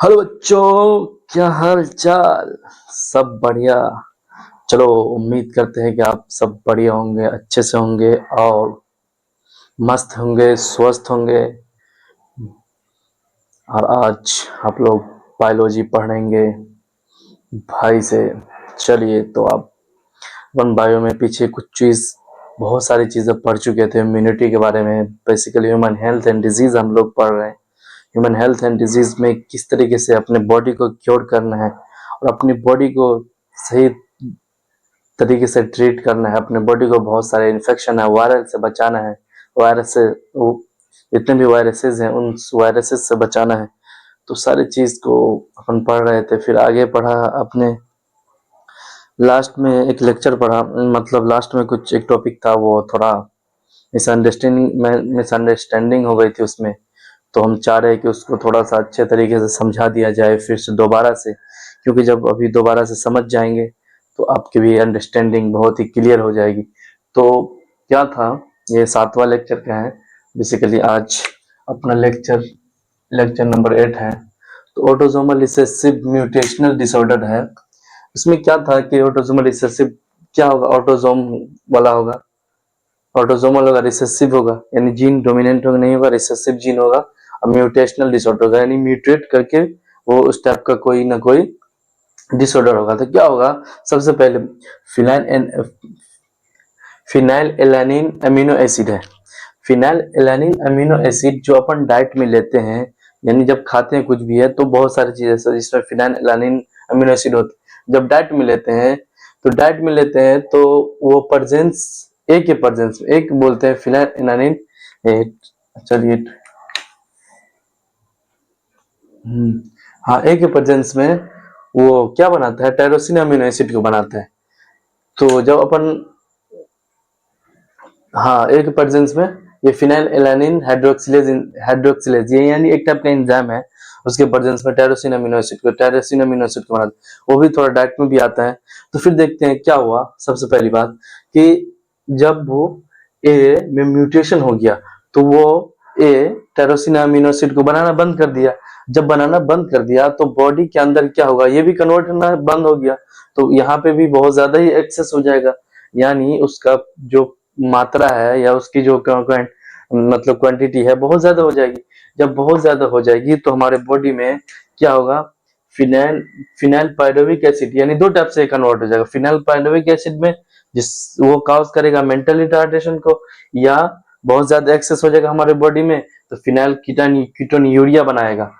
Hello बच्चों, क्या हाल चाल। सब बढ़िया। चलो, उम्मीद करते हैं कि आप सब बढ़िया होंगे, अच्छे से होंगे और मस्त होंगे, स्वस्थ होंगे। और आज आप लोग बायोलॉजी पढ़ेंगे भाई से। चलिए, तो आप वन बायो में पीछे कुछ चीज़, बहुत सारी चीज़ें पढ़ चुके थे इम्यूनिटी के बारे में। Basically human health and disease हम लोग पढ़ रहे हैं। ह्यूमन हेल्थ एंड डिजीज़ में किस तरीके से अपने बॉडी को क्योर करना है और अपनी बॉडी को सही तरीके से ट्रीट करना है। अपने बॉडी को बहुत सारे इन्फेक्शन है, वायरस से बचाना है। वायरस से जितने भी वायरसेस हैं उन वायरसेस से बचाना है। तो सारी चीज़ को अपन पढ़ रहे थे। फिर आगे पढ़ा अपने, लास्ट में एक लेक्चर पढ़ा, मतलब लास्ट में कुछ एक टॉपिक था, वो थोड़ा मिसअंडरस्टैंडिंग हो गई थी उसमें। तो हम चाह रहे हैं कि उसको थोड़ा सा अच्छे तरीके से समझा दिया जाए फिर से दोबारा से, क्योंकि जब अभी दोबारा से समझ जाएंगे तो आपकी भी अंडरस्टैंडिंग बहुत ही क्लियर हो जाएगी। तो क्या था, ये 7वां लेक्चर का है बेसिकली। आज अपना लेक्चर लेक्चर नंबर 8 है। तो ऑटोसोमल रिसेसिव म्यूटेशनल डिसऑर्डर है। इसमें क्या था कि ऑटोसोमल रिसेसिव क्या होगा, ऑटोसोम वाला होगा, ऑटोसोमल होगा, रिसेसिव होगा, यानी जीन डोमिनेंट होगा नहीं होगा, रिसेसिव जीन होगा। और म्यूटेशनल डिसऑर्डर होगा, यानी म्यूटेट करके वो उस टाइप का कोई ना कोई डिसऑर्डर होगा। तो क्या होगा, सबसे पहले फिनाइल एलानिन अमीनो एसिड है। फिनाइल एलानिन अमीनो एसिड जो अपन डाइट में लेते हैं, यानी जब खाते हैं कुछ भी है तो बहुत सारी चीजें जिसमें फिनाइल एलानिन अमीनो एसिड होते हैं। जब डाइट में लेते हैं तो वो प्रेजेंस, ए के प्रेजेंस में, एक बोलते हैं फिनाइल एलानिन। चलिए, हाँ, ए के प्रेजेंस में वो क्या बनाता है, टायरोसिन अमीनो एसिड को बनाता है। तो जब अपन, हाँ, एक प्रेजेंस में ये फिनाइल एलानिन हाइड्रोक्सिलेज ये यानी एक टाइप का एंजाइम है। उसके प्रेजेंस में टायरोसिन अमीनो एसिड को बनाता है। वो भी थोड़ा डाइट में भी आता है। तो फिर देखते हैं क्या हुआ। सबसे पहली बात कि जब वो ए में म्यूटेशन हो गया तो वो ए टायरोसिन अमीनो एसिड को बनाना बंद कर दिया। जब बनाना बंद कर दिया तो बॉडी के अंदर क्या होगा, ये भी कन्वर्ट होना बंद हो गया। तो यहाँ पे भी बहुत ज्यादा ही एक्सेस हो जाएगा, यानी उसका जो मात्रा है या उसकी जो मतलब क्वांटिटी है बहुत ज्यादा हो जाएगी। जब बहुत ज्यादा हो जाएगी तो हमारे बॉडी में क्या होगा, फिनाइल फिनाइल पायरोविक एसिड, यानी दो टाइप से कन्वर्ट हो जाएगा। फिनाइल पायरोविक एसिड में जिस वो काउज करेगा मेंटल रिटार्डेशन को, या बहुत ज्यादा एक्सेस हो जाएगा हमारे बॉडी में तो फिनाइल कीटोन यूरिया बनाएगा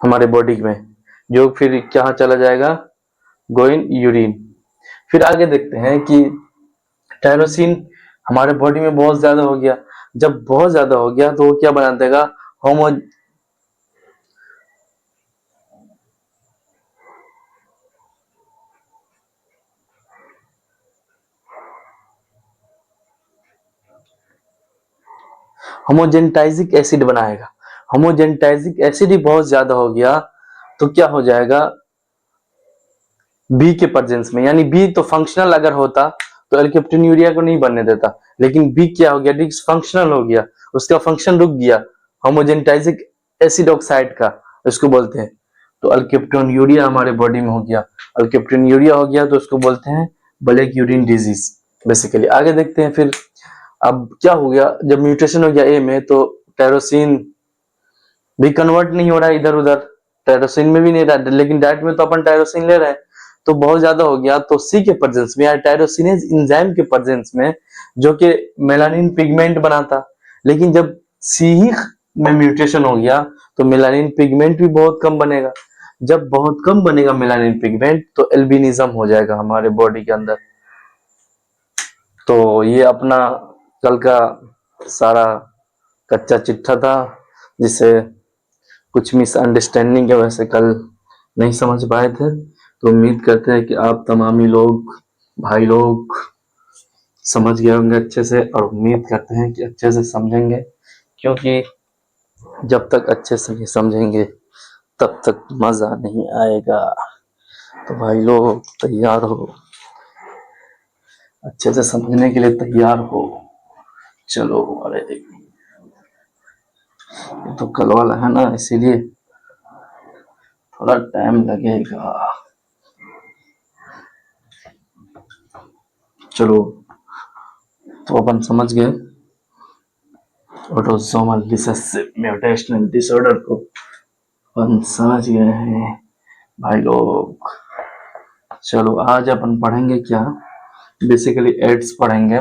हमारे बॉडी में, जो फिर क्या चला जाएगा, गोइन यूरिन। फिर आगे देखते हैं कि टायरोसिन हमारे बॉडी में बहुत ज्यादा हो गया। जब बहुत ज्यादा हो गया तो वो क्या बना देगा, होमो होमोजेनिटाइजिक एसिड बनाएगा। होमोजेनिटाइजिक एसिड ही बहुत ज्यादा हो गया तो क्या हो जाएगा, बी के प्रेजेंस में, यानी बी तो फंक्शनल अगर होता तो एल्केप्टिन यूरिया को नहीं बनने देता, लेकिन बी क्या हो गया, डिसफंक्शनल हो गया, उसका फंक्शन रुक गया। होमोजेनिटाइजिक एसिड ऑक्साइड का इसको बोलते हैं। तो अल्केप्टोन यूरिया हमारे बॉडी में हो गया। अल्केप्टोन यूरिया हो गया तो उसको बोलते हैं ब्लैक यूरिन डिजीज बेसिकली। आगे देखते हैं फिर। अब क्या हो गया, जब म्यूटेशन हो गया ए में तो टायरोसिन भी कन्वर्ट नहीं हो रहा है इधर उधर, टायरोसिन में भी नहीं रहा, लेकिन डाइट में तो अपन टायरोसिन ले रहे हैं। तो बहुत ज्यादा हो गया तो सी के प्रेजेंस में या टायरोसिनेज एंजाइम के प्रेजेंस में, जो कि मेलानिन पिगमेंट बनाता, लेकिन जब सी ही में म्यूटेशन हो गया तो मेलानिन पिगमेंट भी बहुत कम बनेगा। जब बहुत कम बनेगा मेलानिन पिगमेंट तो एल्बिनिज्म हो जाएगा हमारे बॉडी के अंदर। तो ये अपना कल का सारा कच्चा चिट्ठा था, जिसे कुछ मिसअंडरस्टैंडिंग की वजह से कल नहीं समझ पाए थे। तो उम्मीद करते हैं कि आप तमामी लोग, भाई लोग समझ गए होंगे अच्छे से, और उम्मीद करते हैं कि अच्छे से समझेंगे, क्योंकि जब तक अच्छे से नहीं समझेंगे तब तक मजा नहीं आएगा। तो भाई लोग तैयार हो, अच्छे से समझने के लिए तैयार हो। चलो, अरे ये तो कल वाला है ना, इसीलिए थोड़ा टाइम लगेगा। चलो, तो अपन समझ गए ऑटोसोमल रिसेसिव म्यूटेशनल डिसऑर्डर को, अपन समझ गए हैं भाई लोग। चलो आज अपन पढ़ेंगे क्या, बेसिकली एड्स पढ़ेंगे।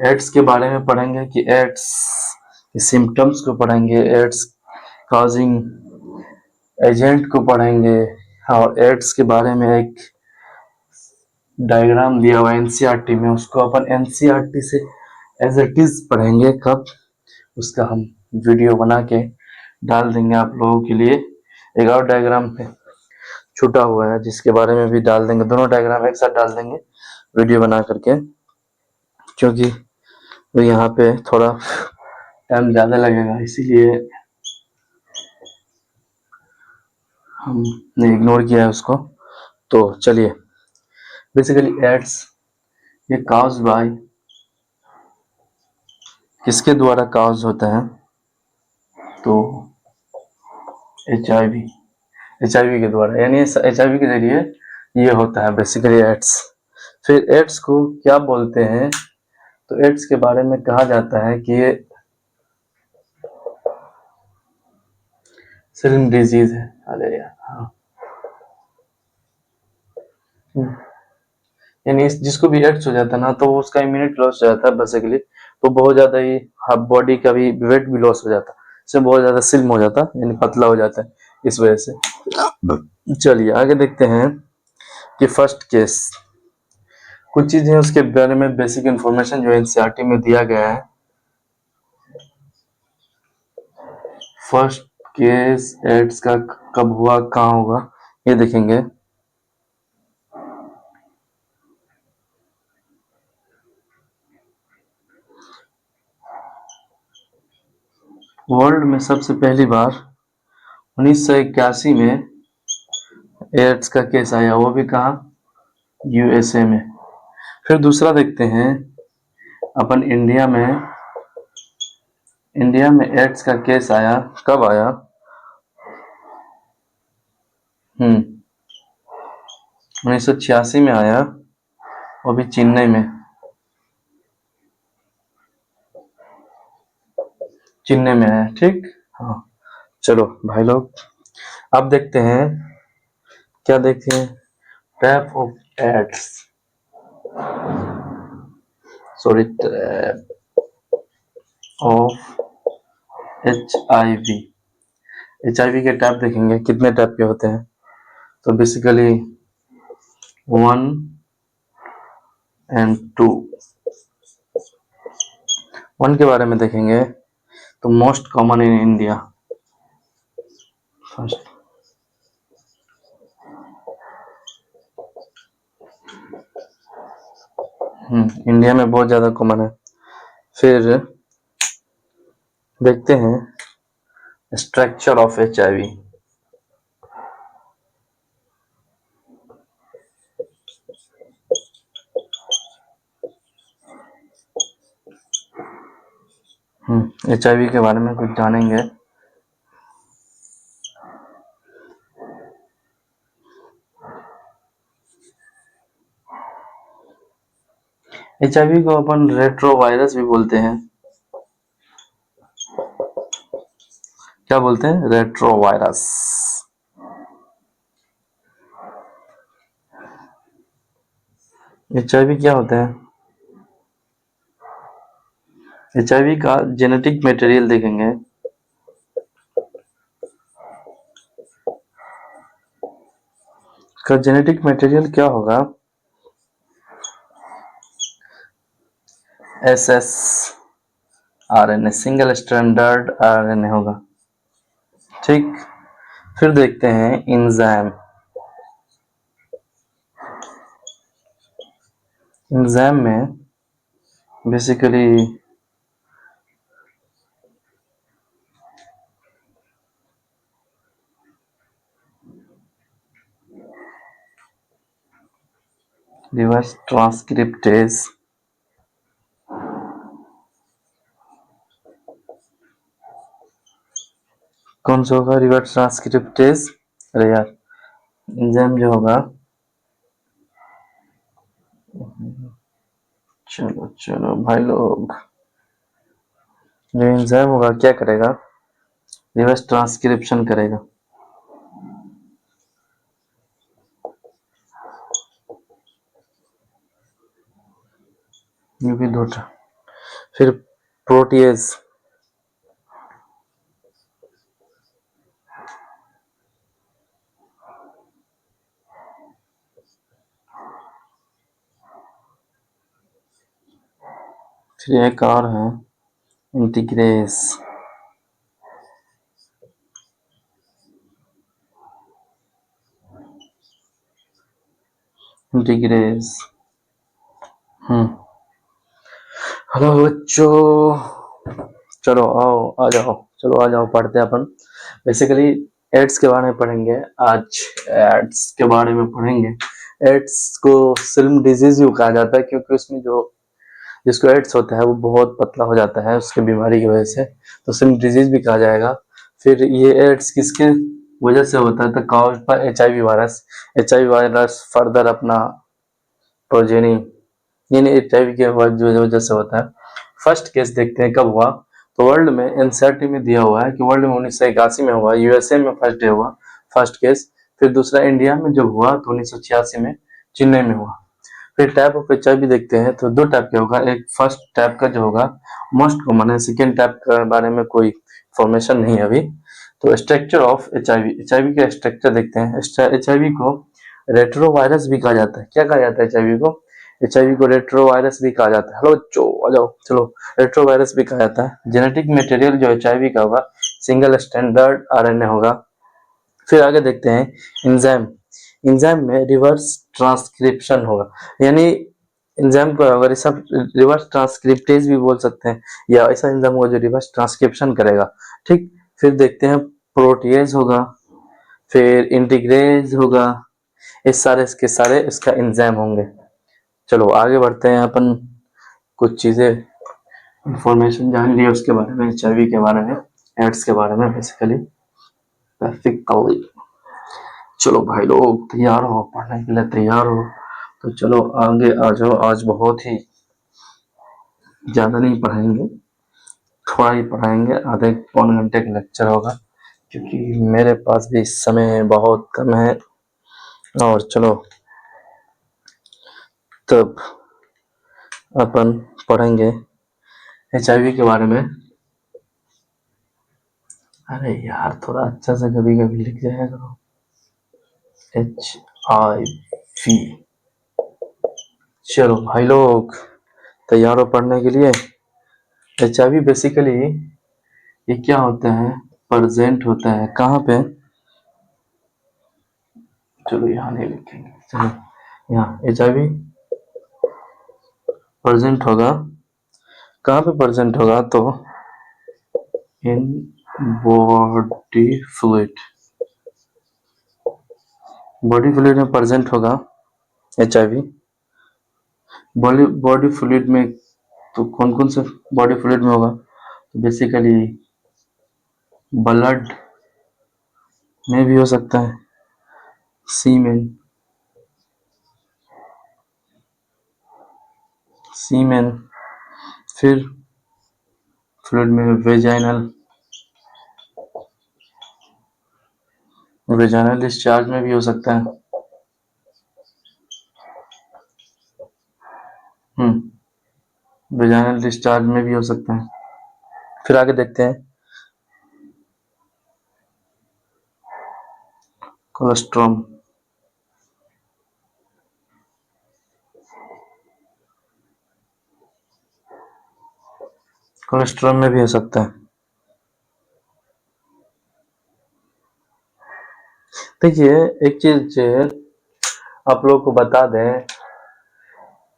एड्स के बारे में पढ़ेंगे कि एड्स के सिम्टम्स को पढ़ेंगे, एड्स काजिंग एजेंट को पढ़ेंगे, और एड्स के बारे में एक डायग्राम दिया हुआ एनसीईआरटी में, उसको अपन एनसीईआरटी से एज इट इज पढ़ेंगे। कब, उसका हम वीडियो बना के डाल देंगे आप लोगों के लिए। एक और डायग्राम पे छूटा हुआ है जिसके बारे में भी डाल देंगे, दोनों डायग्राम एक साथ डाल देंगे वीडियो बना करके, क्योंकि तो यहाँ पे थोड़ा टाइम ज़्यादा लगेगा, इसीलिए हमने इग्नोर किया है उसको। तो चलिए, बेसिकली एड्स ये काउज बाय, किसके द्वारा काउज होता है, तो HIV के द्वारा, यानी HIV के जरिए ये होता है बेसिकली एड्स। फिर एड्स को क्या बोलते हैं, तो एड्स के बारे में कहा जाता है कि ये सिलन डिजीज है। अरे यार, हाँ, यानी जिसको भी एड्स हो जाता है ना, तो उसका इम्यूनिटी लॉस हो जाता है बेसिकली, तो बहुत ज्यादा ही बॉडी का भी वेट भी लॉस हो जाता है, इससे बहुत ज्यादा स्लिम हो जाता है, यानी पतला हो जाता है इस वजह से। चलिए आगे देखते हैं कि फर्स्ट केस, कुछ चीजें उसके बारे में बेसिक इंफॉर्मेशन जो एनसीईआरटी में दिया गया है। फर्स्ट केस एड्स का कब हुआ, कहाँ होगा, ये देखेंगे। वर्ल्ड में सबसे पहली बार 1981 में एड्स का केस आया, वो भी कहाँ, यूएसए में। फिर दूसरा देखते हैं अपन इंडिया में एड्स का केस आया, कब आया, 1986 में आया, वो भी चेन्नई में, आया, ठीक। हाँ, चलो भाई लोग, अब देखते हैं, क्या देखते हैं, type of AIDS, sorry, of HIV के टाइप देखेंगे, कितने टाइप के होते हैं, तो बेसिकली 1 and 2। 1 के बारे में देखेंगे तो most common in India, first India में बहुत ज्यादा कॉमन है। फिर देखते हैं स्ट्रक्चर ऑफ HIV, HIV के बारे में कुछ जानेंगे। HIV को अपन रेट्रोवायरस भी बोलते हैं, क्या बोलते हैं, रेट्रोवायरस। HIV क्या होता है, HIV का जेनेटिक मटेरियल देखेंगे, का जेनेटिक मटेरियल क्या होगा, SSRNA, सिंगल स्टैंडर्ड RNA होगा, ठीक। फिर देखते हैं इंजाइम, में बेसिकली रिवर्स ट्रांसक्रिप्टेज, कौन सा होगा, रिवर्स ट्रांसक्रिप्टेज, अरे यार, एंजाइम जो होगा, चलो चलो भाई लोग, जो एंजाइम होगा क्या करेगा, रिवर्स ट्रांसक्रिप्शन करेगा। ये भी दो, फिर प्रोटीएज, फिर एक और है इंटीग्रेस, इंटीग्रेस। हेलो बच्चों, चलो आओ, आ जाओ, चलो आ जाओ, पढ़ते हैं अपन। बेसिकली एड्स के बारे में पढ़ेंगे आज। एड्स के बारे में पढ़ेंगे। एड्स को सिल्म डिजीज भी कहा जाता है, क्योंकि उसमें जो जिसको एड्स होता है वो बहुत पतला हो जाता है उसके बीमारी की वजह से, तो सिल्म डिजीज भी कहा जाएगा। फिर ये एड्स किसके वजह से होता है, तो काउज पर HIV virus. HIV virus further अपना प्रोजेनी, यानी HIV के वजह से होता है। फर्स्ट केस देखते हैं कब हुआ, तो वर्ल्ड में एनसीईआरटी में दिया हुआ है कि वर्ल्ड में 1981 में हुआ, यूएसए में फर्स्ट डे हुआ फर्स्ट केस। फिर दूसरा इंडिया में जब हुआ तो 1986 में चेन्नई में हुआ। फिर टाइप ऑफ HIV देखते हैं, तो दो टाइप के होगा। एक फर्स्ट टाइप का जो होगा मोस्ट कॉमन है, सेकेंड टाइप के बारे में कोई इंफॉर्मेशन नहीं है अभी। तो स्ट्रक्चर ऑफ HIV का स्ट्रक्चर देखते हैं। HIV को रेट्रोवायरस भी कहा जाता है। क्या कहा जाता है HIV को? HIV को रेट्रोवायरस भी कहा जाता है। हेलो बच्चों आ जाओ, चलो। रेट्रोवायरस भी कहा जाता है। जेनेटिक मटेरियल जो HIV का होगा सिंगल स्टैंडर्ड RNA होगा। फिर आगे देखते हैं एंजाइम। एंजाइम में रिवर्स ट्रांसक्रिप्शन होगा, यानी एंजाइम को अगर सब रिवर्स ट्रांसक्रिप्टेज भी बोल सकते हैं, या ऐसा एंजाइम होगा जो रिवर्स ट्रांसक्रिप्शन करेगा। ठीक। फिर देखते हैं प्रोटीएज होगा, फिर इंटीग्रेज होगा। इस सारे इसके सारे इसका एंजाइम होंगे। चलो आगे बढ़ते हैं अपन, कुछ चीजें इंफॉर्मेशन जान ली उसके बारे में, HIV के बारे में, एड्स के बारे में बेसिकली बेसिकली। चलो भाई लोग तैयार हो, पढ़ने के लिए तैयार हो, तो चलो आगे आ जाओ। आज बहुत ही ज्यादा नहीं पढ़ाएंगे, थोड़ा ही पढ़ाएंगे, आधे पौन घंटे का लेक्चर होगा, क्योंकि मेरे पास भी समय बहुत कम है। और चलो तब अपन पढ़ेंगे HIV के बारे में। अरे यार थोड़ा अच्छा से कभी कभी लिख जाया करो, HIV। चलो भाई लोग तैयार हो पढ़ने के लिए। HIV बेसिकली ये क्या होता है, प्रेजेंट होता है कहाँ पे, चलो यहाँ नहीं लिखेंगे, चलो यहाँ HIV प्रेजेंट होगा, कहाँ पे प्रेजेंट होगा, तो in body fluid, body fluid में प्रेजेंट होगा HIV। बॉडी बॉडी फ्लूइड में तो कौन कौन से बॉडी फ्लूइड में होगा, तो बेसिकली ब्लड में भी हो सकता है, सीमेन, सीमेन, फिर फ्लूइड में वेजाइनल, वेजाइनल डिस्चार्ज में भी हो सकता है। वेजाइनल डिस्चार्ज में भी हो सकता है। फिर आगे देखते हैं कोलेस्ट्रॉम, कोलेस्ट्रॉम में भी हो सकता है। देखिए एक चीज आप लोग को बता दें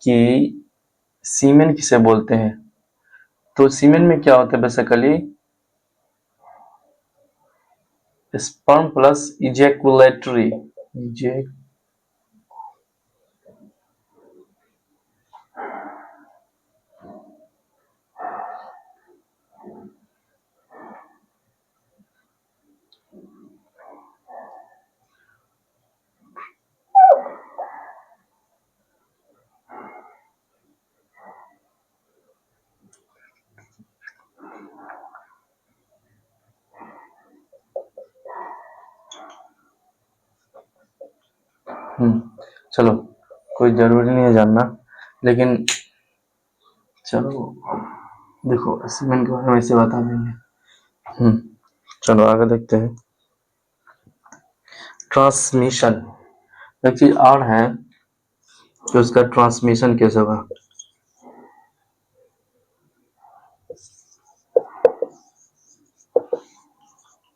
कि सीमेन किसे बोलते हैं, तो सीमेन में क्या होता है बेसिकली स्पर्म प्लस इजैकुलेटरी, चलो कोई जरूरी नहीं है जानना, लेकिन चलो देखो सीमेंट के बारे में ऐसे बता देंगे। चलो आगे देखते हैं। ट्रांसमिशन एक चीज और है कि उसका ट्रांसमिशन कैसे होगा।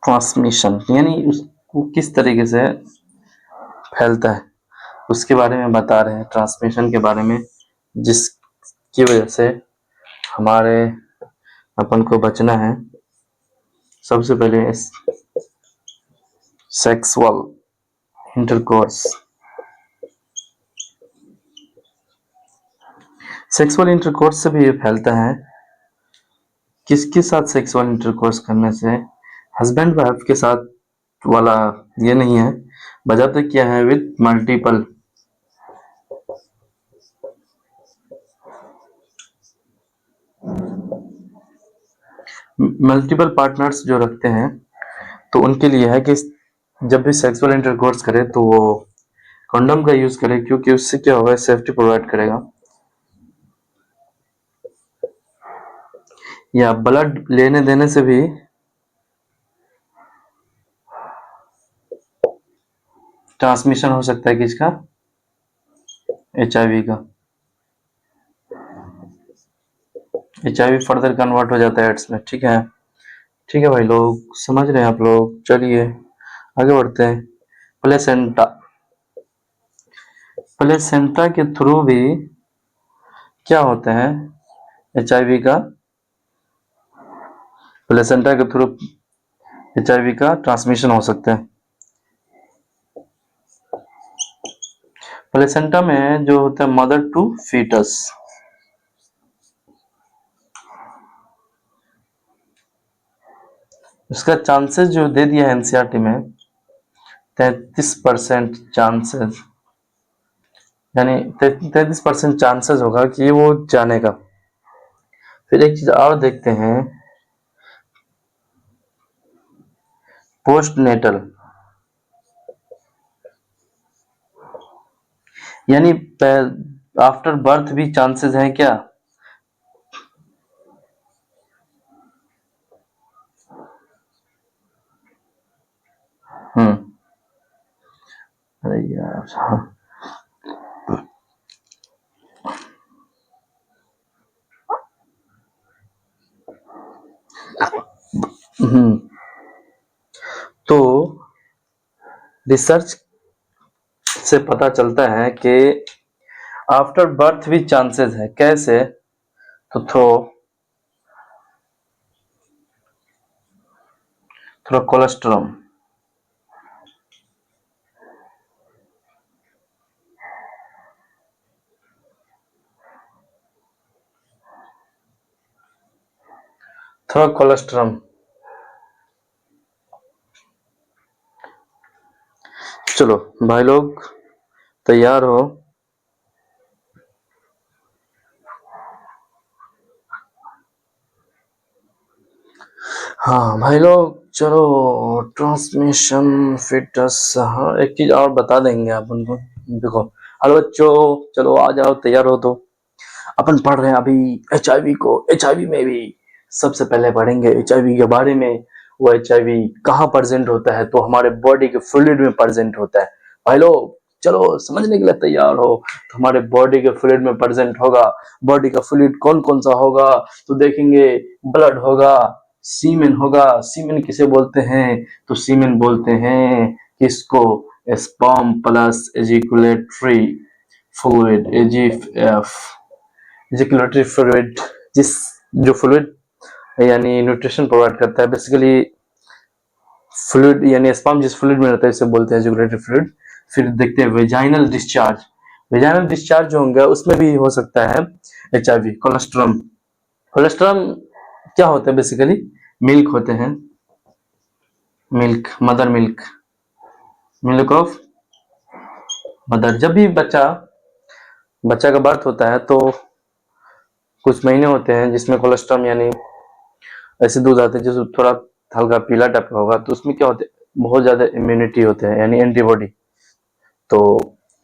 ट्रांसमिशन यानी उसको किस तरीके से फैलता है उसके बारे में बता रहे हैं, ट्रांसमिशन के बारे में, जिसकी वजह से हमारे अपन को बचना है। सबसे पहले सेक्सुअल इंटरकोर्स। सेक्सुअल इंटरकोर्स से भी ये फैलता है। किसके साथ सेक्सुअल इंटरकोर्स करने से? हस्बैंड वाइफ के साथ वाला ये नहीं है, बजाते क्या है विद मल्टीपल पार्टनर्स जो रखते हैं, तो उनके लिए है कि जब भी सेक्सुअल इंटरकोर्स करे तो वो कंडोम का यूज करे, क्योंकि उससे क्या होगा, सेफ्टी प्रोवाइड करेगा। या ब्लड लेने देने से भी ट्रांसमिशन हो सकता है किसका? HIV का। HIV फर्दर कन्वर्ट हो जाता है एड्स में। ठीक है, ठीक है भाई लोग, समझ रहे हैं आप लोग? चलिए आगे बढ़ते हैं। प्लेसेंटा। प्लेसेंटा के थ्रू भी क्या होते हैं HIV का? प्लेसेंटा के थ्रू HIV का ट्रांसमिशन हो सकता है। प्लेसेंटा में जो होता है मदर टू फीटस, उसका चांसेस जो दे दिया है एनसीईआरटी में 33% चांसेस, यानी 33% चांसेस होगा कि वो जाने का। फिर एक चीज और देखते हैं, पोस्ट नेटल, यानी आफ्टर बर्थ भी चांसेस हैं क्या? अरे यार हाँ। तो रिसर्च से पता चलता है कि आफ्टर बर्थ भी चांसेस है। कैसे? तो थ्रो कोलेस्ट्रॉम। Throw colostrum. चलो भाई लोग तैयार हो? हाँ भाई लोग चलो, ट्रांसमिशन फिटस, हाँ एक चीज और बता देंगे आप उनको। देखो हेलो बच्चों, चलो आ जाओ, तैयार हो तो अपन पढ़ रहे हैं अभी HIV को। HIV में भी सबसे पहले पढ़ेंगे HIV के बारे में। वो HIV कहाँ प्रेजेंट होता है? तो हमारे बॉडी के फ्लूइड में प्रेजेंट होता है। भाई लोग चलो समझने के लिए तैयार हो? तो हमारे बॉडी के फ्लूइड में प्रेजेंट होगा। बॉडी का फ्लूइड कौन कौन सा होगा? तो देखेंगे ब्लड होगा, सीमेन होगा। सीमेन किसे बोलते हैं? तो सीमेन बोलते हैं किसको? Sperm plus ejaculatory fluid, AGF, ejaculatory fluid, जिस जो फ्लूइड यानी न्यूट्रिशन प्रोवाइड करता है। बेसिकली फ्लूइड यानी स्पर्म जिस फ्लूइड में रहता है इसे बोलते हैं एजिकुलेटरी फ्लूइड। फिर देखते हैं वेजाइनल डिस्चार्ज। वेजाइनल डिस्चार्ज जो होंगे उसमें भी हो सकता है HIV। कोलेस्ट्रम। कोलेस्ट्रम क्या होता है? बेसिकली मिल्क होते हैं, milk, mother milk, milk of mother. जब भी बच्चा का बर्थ होता है तो कुछ महीने होते हैं जिसमें कोलेस्ट्रम यानी ऐसे दूध आते हैं जो थोड़ा हल्का पीला टाइप का होगा, तो उसमें क्या होता है, बहुत ज्यादा इम्यूनिटी होते हैं यानी एंटीबॉडी। तो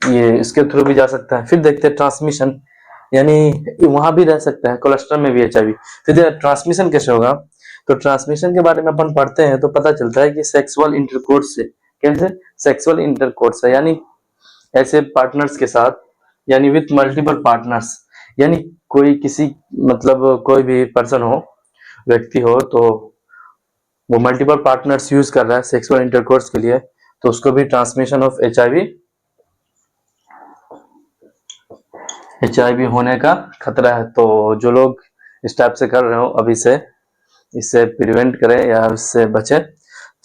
ये इसके थ्रू भी जा सकता है। फिर देखते हैं ट्रांसमिशन, यानी वहां भी रह सकता है, कोलेस्ट्रॉल में भी एचआईवी। फिर ट्रांसमिशन कैसे होगा, तो ट्रांसमिशन के बारे में अपन पढ़ते हैं तो पता चलता है कि सेक्सुअल इंटरकोर्स से। कैसे? सेक्सुअल इंटरकोर्स से, यानी ऐसे पार्टनर्स के साथ, यानी विथ मल्टीपल पार्टनर्स, यानी कोई किसी, मतलब कोई भी पर्सन हो, व्यक्ति हो, तो वो मल्टीपल पार्टनर्स यूज कर रहा है सेक्सुअल इंटरकोर्स के लिए, तो उसको भी ट्रांसमिशन ऑफ एचआईवी होने का खतरा है। तो जो लोग इस टाइप से कर रहे हो, अभी से इससे प्रिवेंट करें या इससे बचे।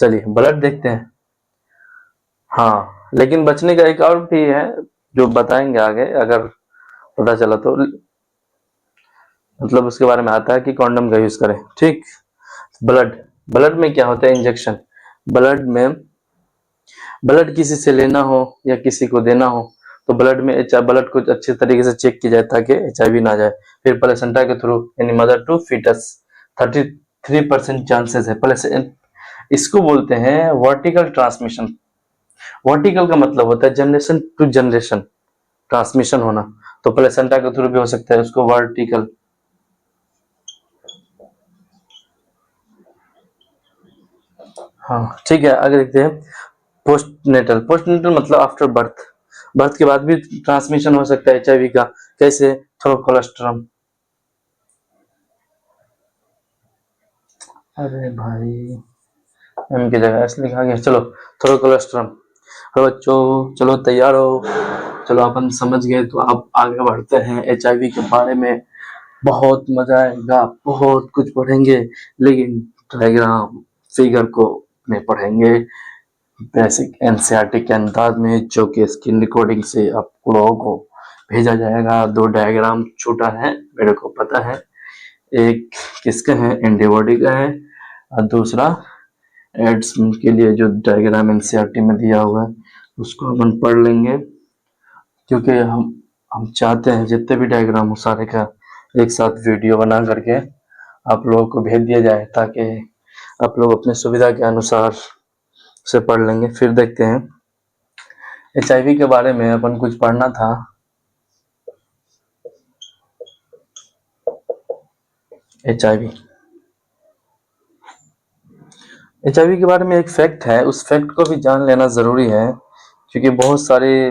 चलिए ब्लड देखते हैं। हाँ, लेकिन बचने का एक और भी है जो बताएंगे आगे, अगर पता चला तो, मतलब उसके बारे में आता है कि कॉन्डम का यूज करें। ठीक। ब्लड, ब्लड में क्या होता है? इंजेक्शन। ब्लड में, ब्लड किसी से लेना हो या किसी को देना हो, तो ब्लड में ब्लड को अच्छे तरीके से चेक किया जाए ताकि एचआईवी ना जाए। फिर प्लेसेंटा के थ्रू, यानी मदर टू फीटस, 33% चांसेस है इसको बोलते हैं वर्टिकल ट्रांसमिशन। वर्टिकल का मतलब होता है जनरेशन टू जनरेशन ट्रांसमिशन होना, तो प्लेसेंटा के थ्रू भी हो सकता है, उसको वर्टिकल। हाँ ठीक है, आगे देखते हैं। पोस्टनेटल, पोस्टनेटल मतलब आफ्टर बर्थ, बर्थ के बाद भी ट्रांसमिशन हो सकता है एचआईवी का। कैसे? Through colostrum. अरे भाई, एम की जगह एस लिखा गया। चलो, थ्रो कोलेस्ट्रम। तो बच्चों चलो तैयार हो, चलो अपन समझ गए, तो आप आगे बढ़ते हैं एचआईवी के बारे में। बहुत मजा आएगा, बहुत कुछ पढ़ेंगे, लेकिन डायग्राम फिगर को नहीं पढ़ेंगे, बेसिक एनसीईआरटी के अंदाज में, जो कि स्क्रीन रिकॉर्डिंग से आप लोगों को भेजा जाएगा। दो डायग्राम छोटा है, मेरे को पता है, एक किसका है, एंटीबॉडी का है, और दूसरा एड्स के लिए जो डायग्राम एनसीईआरटी में दिया हुआ है उसको अपन पढ़ लेंगे, क्योंकि हम चाहते हैं जितने भी डायग्राम हो सारे का एक साथ वीडियो बना करके आप लोगों को भेज दिया जाए, ताकि आप लोग अपने सुविधा के अनुसार से पढ़ लेंगे। फिर देखते हैं एचआईवी के बारे में अपन कुछ पढ़ना था। एचआईवी, एचआईवी के बारे में एक फैक्ट है, उस फैक्ट को भी जान लेना जरूरी है, क्योंकि बहुत सारे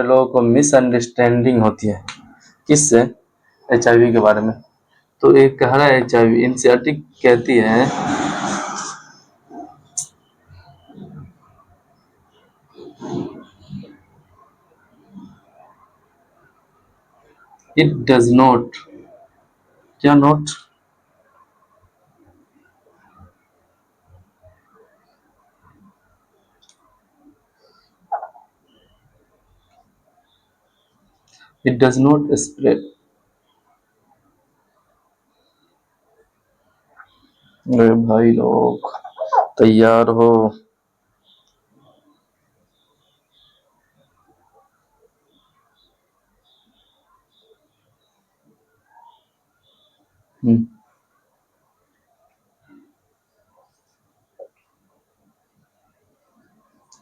लोगों को मिसअंडरस्टैंडिंग होती है। किससे? एचआईवी के बारे में। तो एक कह रहा है एचआईवी, एनसीईआरटी कहती है इट डज नॉट, क्या not, it does not spread. अरे भाई लोग तैयार हो?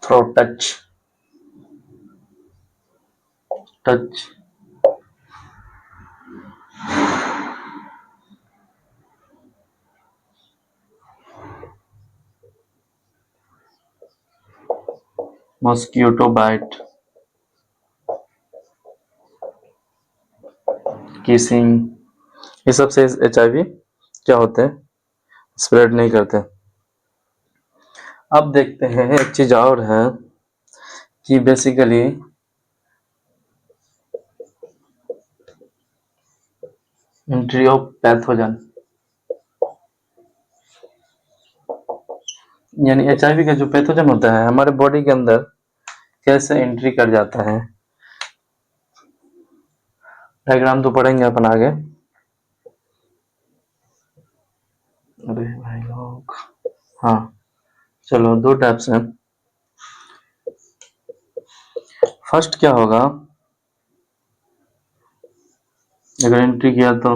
Through touch, touch, mosquito bite, kissing, ये सब से एचआईवी क्या होते हैं, स्प्रेड नहीं करते। अब देखते हैं एक चीज और है कि बेसिकली एंट्री ऑफ पैथोजन, यानी एचआईवी का जो पैथोजन होता है हमारे बॉडी के अंदर कैसे एंट्री कर जाता है। डायग्राम तो पढ़ेंगे अपन आगे। अरे भाई लोग, हाँ चलो, दो टाइप्स हैं। फर्स्ट क्या होगा, अगर एंट्री किया तो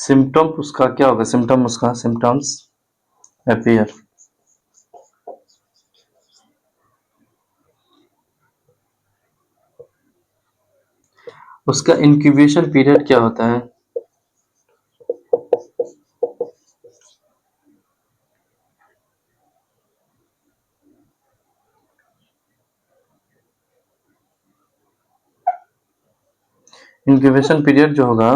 सिम्टम उसका क्या होगा, सिम्टम उसका, सिम्टम्स अपीयर, उसका इंक्यूबेशन पीरियड क्या होता है? इंक्यूबेशन पीरियड जो होगा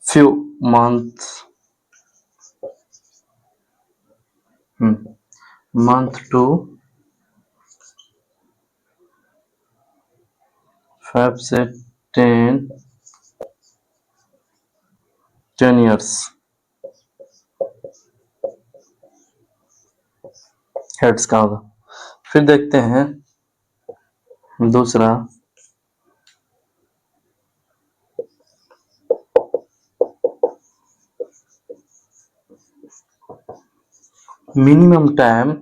फ्यू मंथ, मंथ टू 5 से 10 ईयर्स हेड्स का होगा। फिर देखते हैं दूसरा, minimum time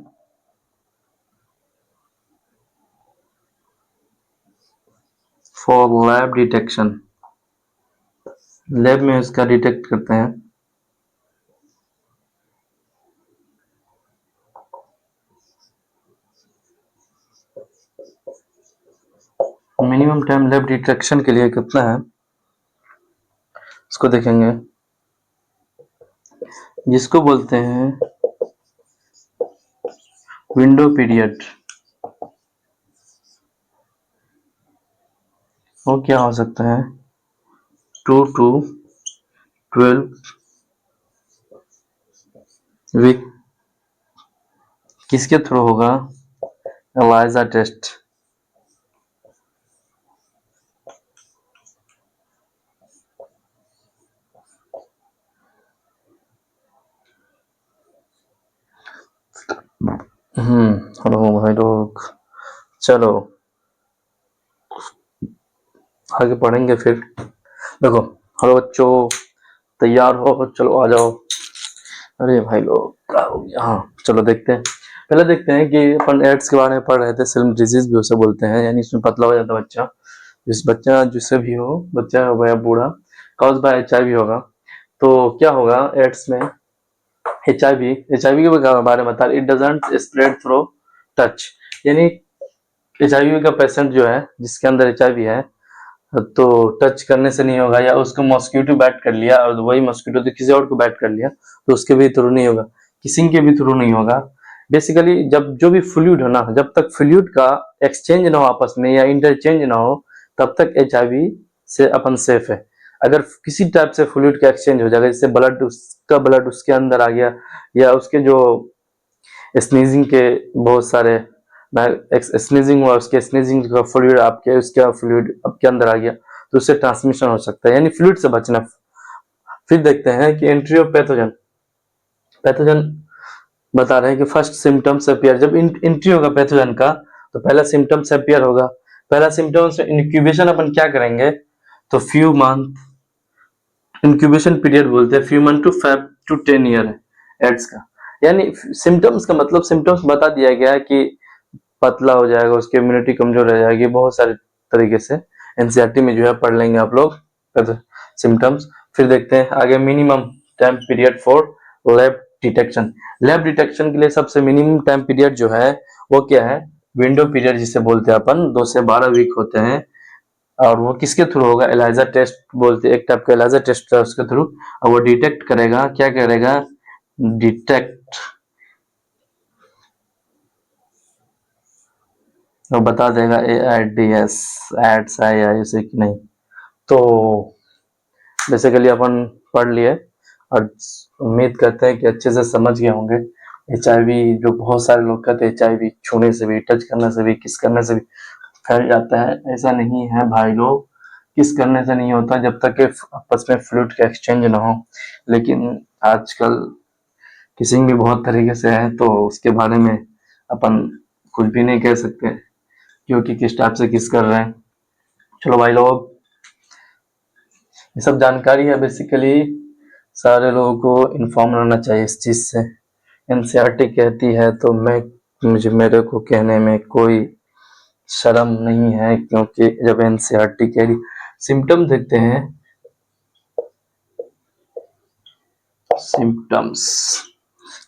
for lab detection, lab में इसका डिटेक्ट करते हैं। मिनिमम टाइम लैब डिटेक्शन के लिए कितना है, इसको देखेंगे, जिसको बोलते हैं विंडो पीरियड। वो क्या हो सकता है, 2 to 12 वीक। किसके थ्रू होगा, एलाइजा टेस्ट। हेलो भाई लोग, चलो आगे पढ़ेंगे फिर। देखो, हेलो बच्चों, तैयार हो, चलो आ जाओ। अरे भाई लोग क्या हो गया, हाँ चलो देखते हैं। पहले देखते हैं कि अपन एड्स के बारे में पढ़ रहे थे, सिल्म डिजीज भी उसे बोलते हैं, यानी इसमें पतला हो जाता है बच्चा, बच्चा जिससे भी हो, बच्चा हो या बूढ़ा, कॉज बाय HIV होगा। तो क्या होगा एड्स में, एच आई वी के बारे में बता, it doesn't spread through touch, यानी HIV का पेशेंट जो है जिसके अंदर HIV है, तो टच करने से नहीं होगा, या उसको मॉस्किटो बैट कर लिया और वही मॉस्किटो तो किसी और को बैट कर लिया तो उसके भी थ्रू नहीं होगा, किसिंग के भी थ्रू नहीं होगा। बेसिकली जब जो भी फ्लूइड हो ना, जब तक फ्लूइड का एक्सचेंज ना हो आपस में या इंटरचेंज ना हो, तब तक HIV से अपन सेफ है। अगर किसी टाइप से फ्लूइड का एक्सचेंज हो जाएगा, जैसे ब्लड, उसका ब्लड उसके अंदर आ गया, या उसके जो स्नीजिंग के बहुत सारे, स्नीजिंग हुआ, उसके स्नीजिंग का फ्लूइड आपके, उसका फ्लूइड आपके अंदर आ गया, तो उससे ट्रांसमिशन हो सकता है, यानी फ्लूइड से बचना। फिर देखते हैं कि एंट्री ऑफ पैथोजन, पैथोजन बता रहे हैं कि फर्स्ट सिम्टम्स अपीयर, जब एंट्री होगा पैथोजन का तो पहला सिम्टम्स अपीयर होगा। पहला सिम्टम्स इंक्यूबेशन अपन क्या करेंगे, तो फ्यू मंथ, इंक्यूबेशन पीरियड बोलते हैं, few month to 5 to 10 year AIDS का, यानी सिम्टम्स का मतलब सिम्टम्स बता दिया गया है कि पतला हो जाएगा, उसकी इम्यूनिटी कमजोर रह जाएगी, बहुत सारे तरीके से एनसीईआरटी में जो है पढ़ लेंगे आप लोग सिम्टम्स। फिर देखते हैं आगे, minimum time period for lab detection, lab detection के लिए सबसे मिनिमम टाइम पीरियड जो है वो क्या है, विंडो पीरियड जिसे बोलते हैं अपन, 2 से 12 वीक होते हैं। और वो किसके थ्रू होगा, एलाइजा टेस्ट बोलते हैं, एक टाइप का एलाइजा टेस्ट है उसके थ्रू, और वो डिटेक्ट करेगा, क्या करेगा, डिटेक्ट, वो बता देगा AIDS एड्स आया इसे कि नहीं। तो बेसिकली अपन पढ़ लिए और उम्मीद करते हैं कि अच्छे से समझ गए होंगे। HIV जो बहुत सारे लोग कहते हैं HIV छूने से भी, टच करने से भी, किस करने से भी फैल जाता है, ऐसा नहीं है भाई लोग, किस करने से नहीं होता जब तक कि आपस में फ्लूइड का एक्सचेंज ना हो। लेकिन आजकल किसिंग भी बहुत तरीके से है, तो उसके बारे में अपन कुछ भी नहीं कह सकते क्योंकि किस टाइप से किस कर रहे हैं। चलो भाई लोग, ये सब जानकारी है, बेसिकली सारे लोगों को इन्फॉर्म रहना चाहिए इस चीज से। एनसीईआरटी कहती है तो मुझे मेरे को कहने में कोई शर्म नहीं है, क्योंकि जब एनसीईआरटी कह रही, सिम्टम देखते हैं, सिम्टम्स।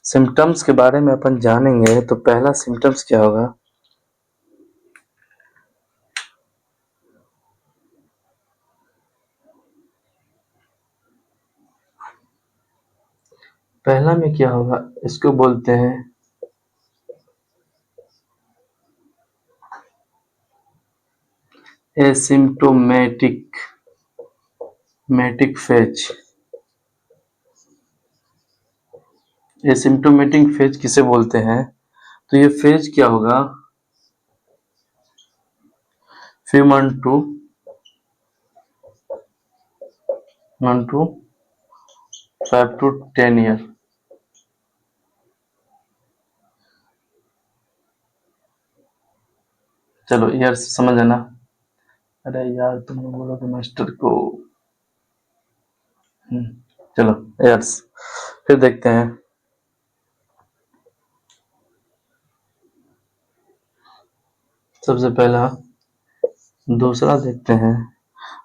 सिम्टम्स के बारे में अपन जानेंगे तो पहला सिम्टम्स क्या होगा, पहला में क्या होगा, इसको बोलते हैं एसिम्प्टोमेटिक फेज। एसिम्प्टोमेटिक फेज किसे बोलते हैं, तो ये फेज क्या होगा, few month to 5 to 10 year. चलो ईयर समझ आना। अरे यार तुम लोग बोलो कि मास्टर को, चलो ईयर्स फिर देखते हैं। सबसे पहला दूसरा देखते हैं,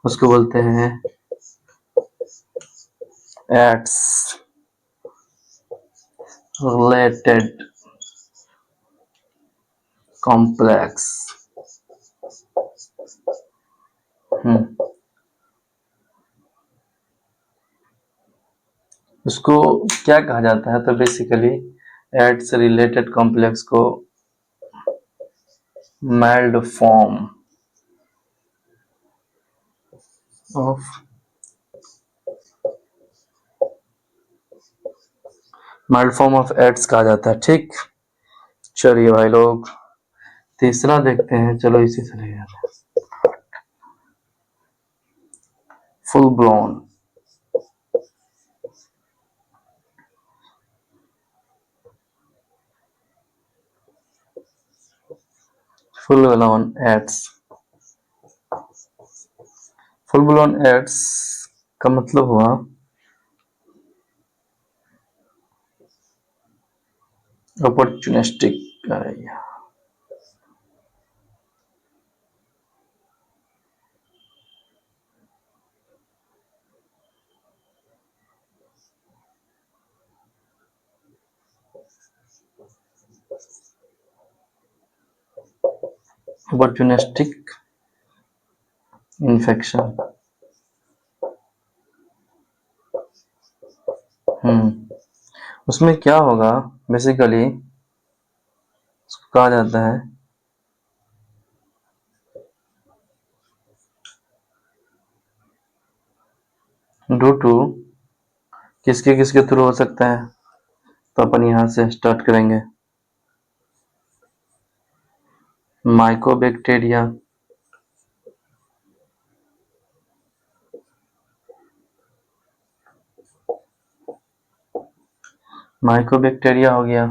उसको बोलते हैं एड्स रिलेटेड कॉम्प्लेक्स। उसको क्या कहा जाता है, तो बेसिकली एड्स रिलेटेड कॉम्प्लेक्स को माइल्ड फॉर्म ऑफ एड्स कहा जाता है। ठीक, चलिए भाई लोग तीसरा देखते हैं, चलो इसी से ले जाते हैं, full blown AIDS. Full blown AIDS का मतलब हुआ अपॉर्चुनिस्टिक। Opportunistic infection. उसमें क्या होगा, बेसिकली उसको कहा जाता है ड्यू टू, किसके किसके थ्रू हो सकता है, तो अपन यहां से स्टार्ट करेंगे। माइकोबैक्टीरिया, माइकोबैक्टीरिया हो गया,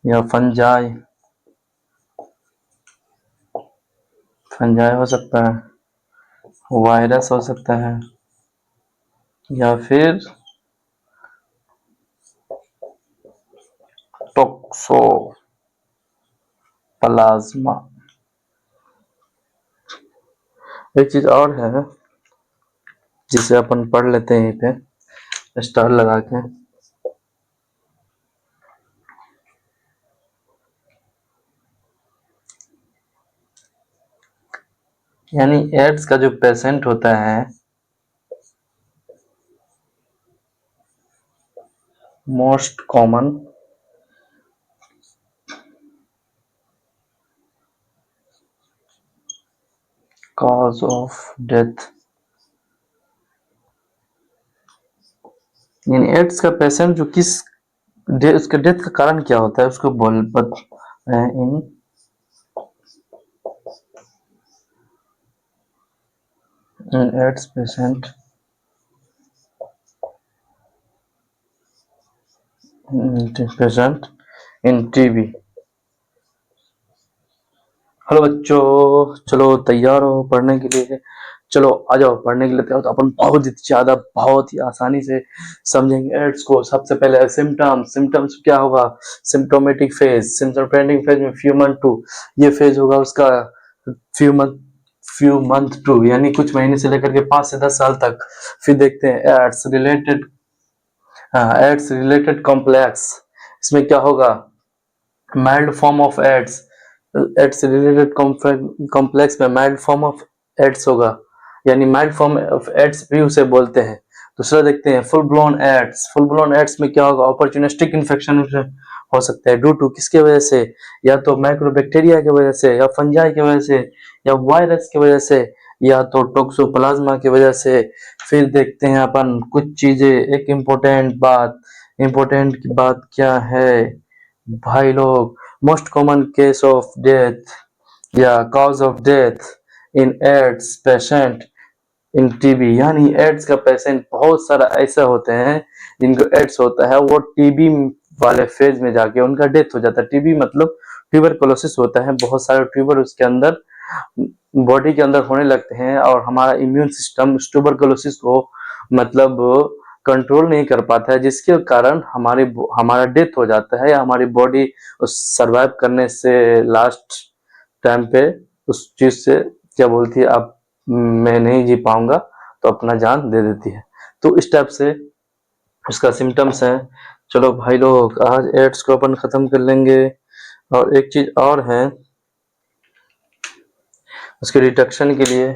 या फंजाई हो सकता है, वायरस हो सकता है, या फिर टॉक्सोप्लाज्मा। एक चीज और है जिसे अपन पढ़ लेते हैं यहीं पे स्टार लगा के, यानी एड्स का जो पेशेंट होता है, most common cause of death, यानी एड्स का पेशेंट जो किस उसके डेथ का कारण क्या होता है, उसको in AIDS patient in TB. Hello बच्चों, चलो तैयार हो पढ़ने के लिए, चलो आ जाओ पढ़ने के लिए तैयार। तो अपन बहुत ही आसानी से समझेंगे एड्स को। सबसे पहले सिम्टम्स क्या होगा, सिम्टोमेटिक फेज में फ्यू मंथ टू, ये फेज होगा उसका फ्यू मंथ टू, यानी कुछ महीने से लेकर के 5 से 10 साल तक। फिर देखते हैं एड्स रिलेटेड कॉम्प्लेक्स। इसमें क्या होगा, mild form of AIDS related complex में माइल्ड फॉर्म ऑफ एड्स होगा, यानी माइल्ड फॉर्म ऑफ एड्स भी उसे बोलते हैं। दूसरा देखते हैं full blown AIDS. Full blown AIDS में क्या होगा, अपॉर्चुनिस्टिक इन्फेक्शन हो सकता है ड्यू टू किसके वजह से, या तो माइक्रोबैक्टीरिया की वजह से, या फंजाई की वजह से, या वायरस की वजह से, या तो टोक्सोप्लाज्मा की वजह से। फिर देखते हैं अपन कुछ चीजें, एक इम्पोर्टेंट की बात क्या है भाई लोग, most common case of death या cause of death in AIDS patient in TB, यानी एड्स का पेशेंट बहुत सारा ऐसा होते हैं जिनको एड्स होता है, वो टीबी वाले फेज में जाके उनका डेथ हो जाता है। टीबी मतलब ट्यूबरकुलोसिस होता है, बहुत सारे ट्यूबर उसके अंदर बॉडी के अंदर होने लगते हैं, और हमारा इम्यून सिस्टम उस ट्यूबरकुलोसिस को मतलब कंट्रोल नहीं कर पाता है, जिसके कारण हमारा डेथ हो जाता है, या हमारी बॉडी उस सर्वाइव करने से लास्ट टाइम पे उस चीज से क्या बोलती है, अब मैं नहीं जी पाऊंगा, तो अपना जान दे देती है। तो इस टाइप से उसका सिम्टम्स है। चलो भाई लोग, आज एड्स को अपन खत्म कर लेंगे। और एक चीज और है उसके डिटेक्शन के लिए।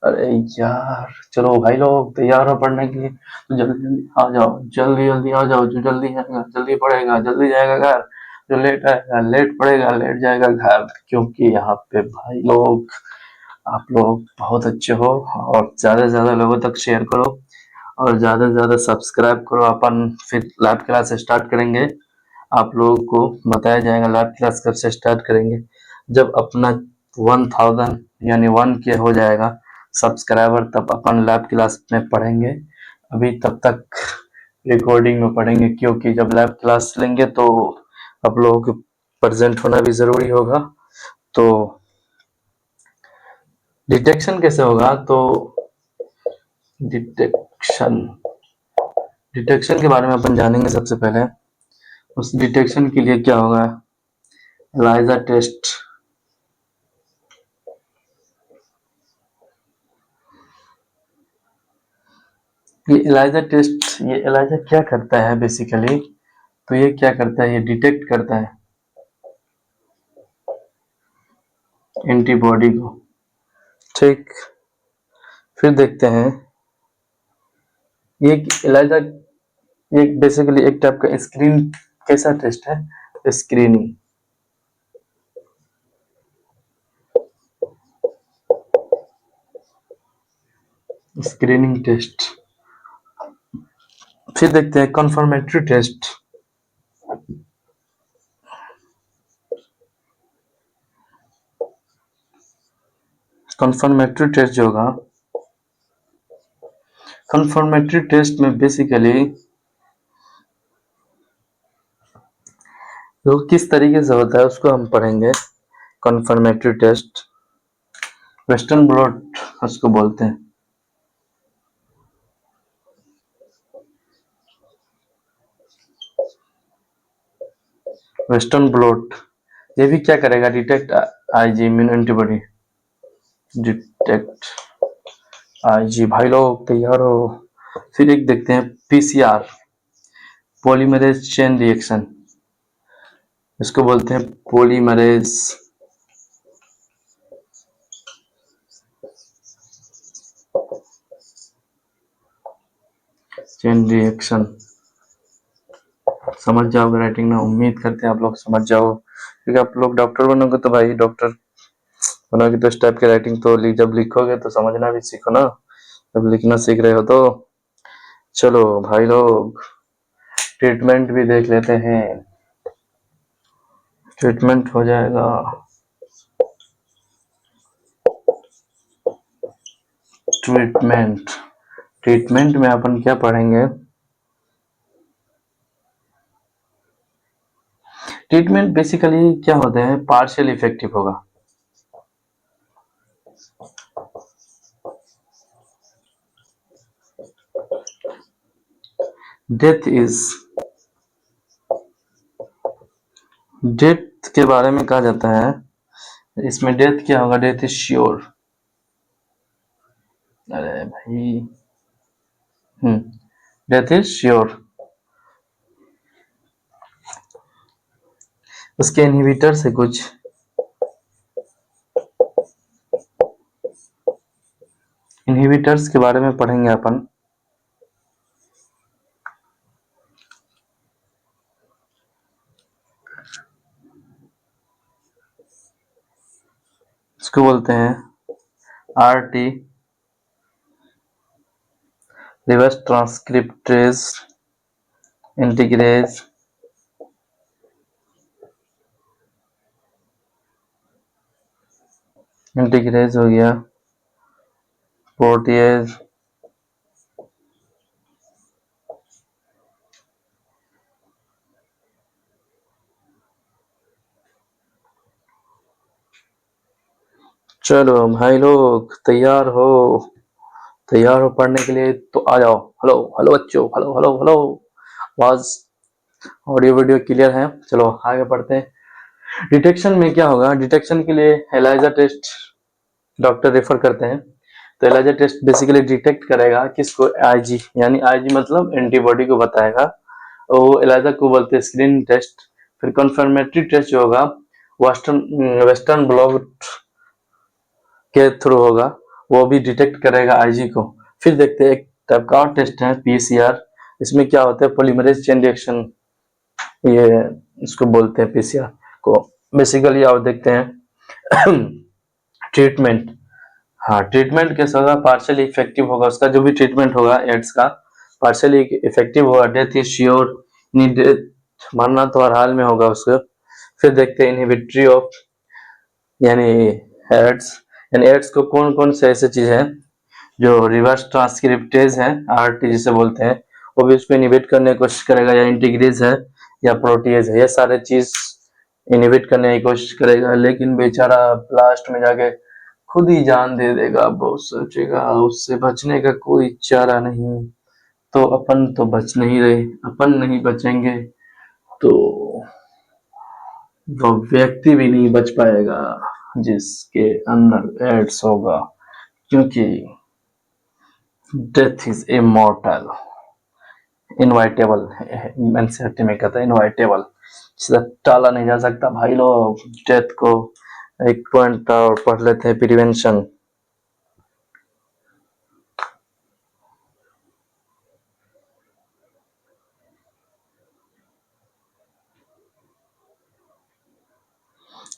अरे यार, चलो भाई लोग तैयार हो पढ़ने के लिए, तो जल्दी जल्दी आ जाओ, जल्दी जल्दी आ जाओ। जो जल्दी आएगा जल्दी पढ़ेगा, जल्दी जाएगा घर। जो लेट आएगा लेट पढ़ेगा, लेट जाएगा घर। क्योंकि यहाँ पे भाई लोग, आप लोग बहुत अच्छे हो, और ज्यादा से ज्यादा लोगों तक शेयर करो, और ज्यादा से ज्यादा सब्सक्राइब करो। अपन फिर लैब क्लास स्टार्ट करेंगे, आप लोगों को बताया जाएगा लैब क्लास कब से स्टार्ट करेंगे। जब अपना 1000 यानी 1K हो जाएगा सब्सक्राइबर, तब अपन लैब क्लास में पढ़ेंगे। अभी तब तक रिकॉर्डिंग में पढ़ेंगे, क्योंकि जब लैब क्लास लेंगे तो आप लोगों को प्रेजेंट होना भी जरूरी होगा। तो डिटेक्शन कैसे होगा, तो डिटेक्शन डिटेक्शन के बारे में अपन जानेंगे। सबसे पहले उस डिटेक्शन के लिए क्या होगा, एलाइजा टेस्ट। ये एलाइजा क्या करता है बेसिकली, तो ये क्या करता है, ये डिटेक्ट करता है एंटीबॉडी को। ठीक, फिर देखते हैं ये एलाइजा, ये बेसिकली एक टाइप का स्क्रीन कैसा टेस्ट है, स्क्रीनिंग। Screening test. फिर देखते हैं कन्फर्मेटरी टेस्ट। कन्फर्मेटरी टेस्ट जो होगा, कन्फर्मेटरी टेस्ट में बेसिकली तो किस तरीके से होता है उसको हम पढ़ेंगे। कन्फर्मेटरी टेस्ट वेस्टर्न ब्लॉट उसको बोलते हैं। वेस्टर्न ब्लॉट ये भी क्या करेगा, detect IG immune antibody. Detect IG, भाई लोग तैयार हो। फिर एक देखते हैं पीसीआर, पॉलीमरेज चेन रिएक्शन, इसको बोलते हैं पॉलीमरेज चेन रिएक्शन। समझ जाओगे राइटिंग ना, उम्मीद करते हैं आप लोग समझ जाओ, क्योंकि आप लोग डॉक्टर बनोगे तो भाई डॉक्टर बनोगे तो इस टाइप की राइटिंग तो जब लिखोगे तो समझना भी सीखो ना, जब लिखना सीख रहे हो तो। चलो भाई लोग ट्रीटमेंट भी देख लेते हैं, ट्रीटमेंट हो जाएगा। ट्रीटमेंट में अपन क्या पढ़ेंगे, ट्रीटमेंट बेसिकली क्या होता है, पार्शियल इफेक्टिव होगा। डेथ के बारे में कहा जाता है इसमें डेथ क्या होगा? Death is sure. अरे भाई, डेथ इज श्योर। उसके इनहिबिटर से कुछ इनहिबिटर्स के बारे में पढ़ेंगे अपन। इसको बोलते हैं RT, reverse transcriptase integrase integrase हो गया, प्रोटीएज, चलो भाई लोग तैयार हो पढ़ने के लिए तो आ जाओ। हेलो हेलो बच्चों, हेलो हेलो हेलो, आवाज ऑडियो वीडियो क्लियर है? चलो आगे पढ़ते हैं। डिटेक्शन में क्या होगा? डिटेक्शन के लिए एलाइजा टेस्ट डॉक्टर रेफर करते हैं। तो एलाइजा टेस्ट बेसिकली डिटेक्ट करेगा किसको? आईजी, यानी आईजी मतलब एंटीबॉडी को बताएगा। वो एलाइजा को बोलते हैं स्क्रीन टेस्ट। फिर कन्फर्मेटरी टेस्ट जो होगा वेस्टर्न ब्लॉट के थ्रू होगा, वो भी डिटेक्ट करेगा आईजी को। फिर देखते हैं एक टाइप का और टेस्ट है पीसीआर। इसमें क्या होता है? पॉलीमरेज चेन रिएक्शन, ये इसको बोलते हैं पीसीआर को। बेसिकली आप देखते हैं ट्रीटमेंट। हाँ, ट्रीटमेंट कैसा होगा? पार्शियली इफेक्टिव होगा उसका, जो भी ट्रीटमेंट होगा एड्स का पार्शियली इफेक्टिव होगा। डेथ इज श्योर, डेथ मरना तो हर हाल में होगा उसको। फिर देखते हैं इनहिबिटरी ऑफ, यानी एड्स, यानी एड्स को कौन कौन से ऐसे चीज है जो रिवर्स ट्रांसक्रिप्टेज है, आरटी जिसे बोलते हैं, वो भी उसको इनहिबिट करने की कोशिश करेगा, या इंटीग्रेज है या प्रोटीएज है, ये सारे चीज इनहिबिट करने की कोशिश करेगा। लेकिन बेचारा लास्ट में जाके खुद ही जान दे देगा। वो सोचेगा उससे बचने का कोई चारा नहीं, तो अपन तो बच नहीं रहे, अपन नहीं बचेंगे तो वो व्यक्ति भी नहीं बच पाएगा जिसके अंदर एड्स होगा, क्योंकि death is immortal, inevitable. NCERT में कहता है इनवाइटेबल, सीधा टाला नहीं जा सकता भाई लोग डेथ को। एक पॉइंट और पढ़ लेते हैं, प्रिवेंशन।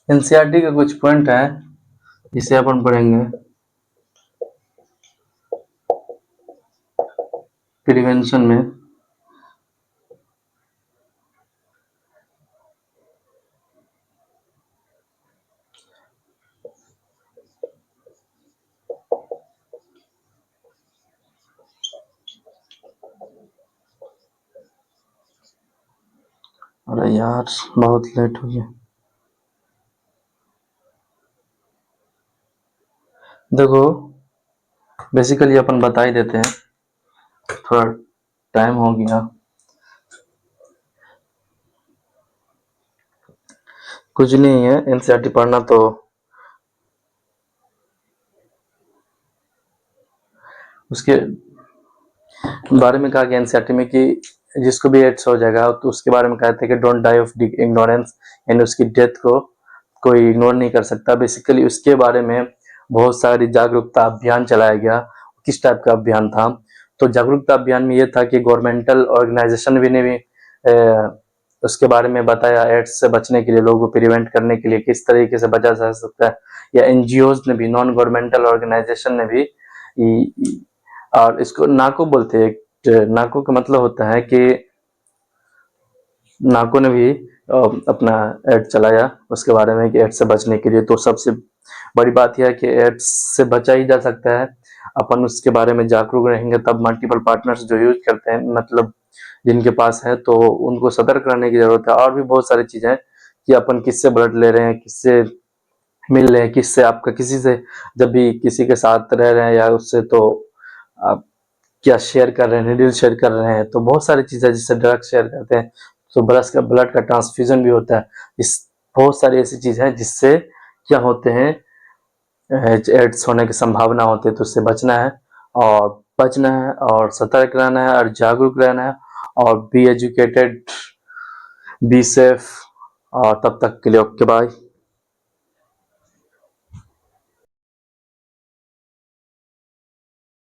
एनसीईआरटी का कुछ पॉइंट है जिसे अपन पढ़ेंगे प्रिवेंशन में। अरे यार बहुत लेट हो गया। देखो बेसिकली अपन बता ही देते हैं, थोड़ा टाइम हो गया। कुछ नहीं है, एनसीईआरटी पढ़ना तो उसके बारे में कहा गया एनसीईआरटी में कि जिसको भी एड्स हो जाएगा तो उसके बारे में कहते हैं कि डोंट डाई ऑफ इग्नोरेंस, यानी उसकी डेथ को कोई इग्नोर नहीं कर सकता। बेसिकली उसके बारे में बहुत सारी जागरूकता अभियान चलाया गया। किस टाइप का अभियान था? तो जागरूकता अभियान में ये था कि गवर्नमेंटल ऑर्गेनाइजेशन भी ने भी उसके बारे में बताया, एड्स से बचने के लिए, लोगों को प्रिवेंट करने के लिए किस तरीके से बचा जा सकता है। या एनजीओज ने भी, नॉन गवर्नमेंटल ऑर्गेनाइजेशन ने भी, और इसको नाको बोलते हैं। नाको का मतलब होता है कि नाको ने भी अपना एड चलाया उसके बारे में कि एड्स से बचने के लिए। तो सबसे बड़ी बात यह है कि एड्स से बचा ही जा सकता है, अपन उसके बारे में जागरूक रहेंगे तब। मल्टीपल पार्टनर्स जो यूज करते हैं, मतलब जिनके पास है, तो उनको सतर्क रहने की जरूरत है। और भी बहुत सारी चीजें हैं कि अपन किससे ब्लड ले रहे हैं, किससे मिल रहे हैं, किससे आपका किसी से जब भी किसी के साथ रह रहे हैं या उससे, तो आप क्या शेयर कर रहे हैं, नीडल शेयर कर रहे हैं, तो बहुत सारी चीजें जिससे ड्रग शेयर करते हैं। तो ब्लड का ट्रांसफ्यूजन भी होता है। इस बहुत सारी ऐसी चीज है जिससे क्या होते हैं, एड्स होने की संभावना होती है, तो उससे बचना है और सतर्क रहना है और जागरूक रहना है और बी एजुकेटेड, बी सेफ। और तब तक के लिए ओके बाय।